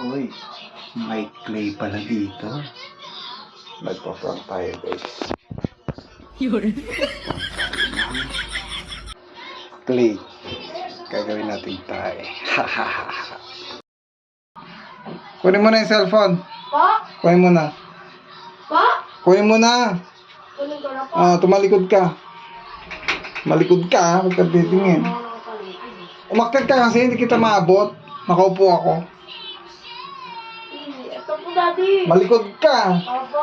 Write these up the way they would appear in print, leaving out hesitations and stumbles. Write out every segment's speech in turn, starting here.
Uy, may clay pala dito. Magpa-prank tayo, guys. Yun. Clay. Gagawin natin tayo. Kunin mo na yung cellphone. Pa? Kunin mo na. Pa? Kunin mo na. Kunin ko na pa. Tumalikod ka. Malikod ka, ha? Huwag ka titingin. Umakyat ka kasi hindi kita maabot. Nakaupo ako. Ito po, Daddy. Malikod ka. Opo.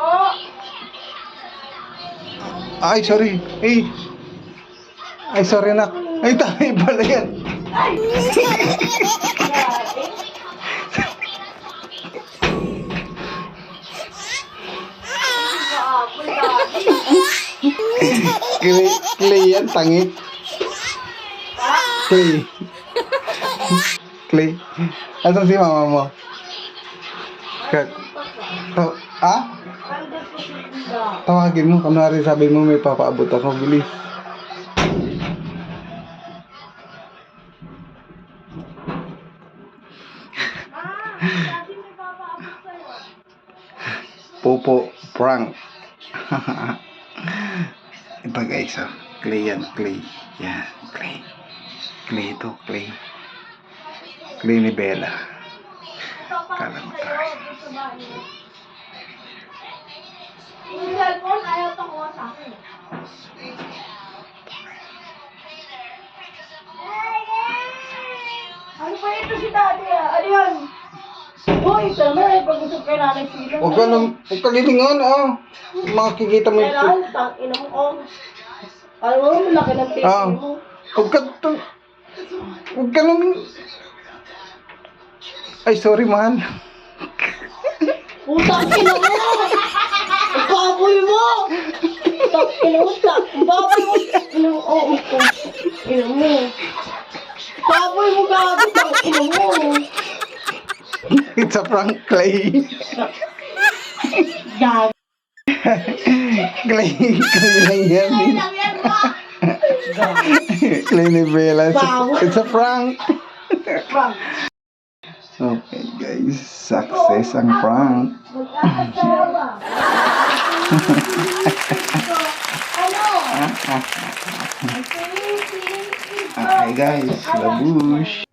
Ay, sorry. Ay, sorry na. Ay, tayo pala yan. Ay! Clay yan, tangit. Clay. Clay. Asan si mama mo? Tawagin mo. Kunwari sabi mo may papaabot ako. Bilis. Popo prank. Iba guys, clay yan, clay. Yan, clay. Clay ito, clay. Clay ni Bella. Kala mo tayo. Yung cellphone, ayaw pa kuha sa akin. Ano pa ito si Daddy ah? Ano yun? Hoy, tama, pag-usap kayo nanay sila. Huwag ka lilingon, makikita mo ito. Kailangan, tangina mo ko. Alam mo, malaki ng pipi mo. Huwag ka lang. Ay, sorry man. Putang ina mo! Ang baboy mo! Putang ina mo! Ang baboy mo! Ina mo! Oh, ina mo! Baboy mo gabi! Ang ina mo! It's a prank, Clay. Gabi! Clay lang yan. Ay, lang yan mo! Clay ni Bella. It's a prank. Prank! Okay guys, success ang prank. Magkakasaya ba? Ano? Okay guys, labush.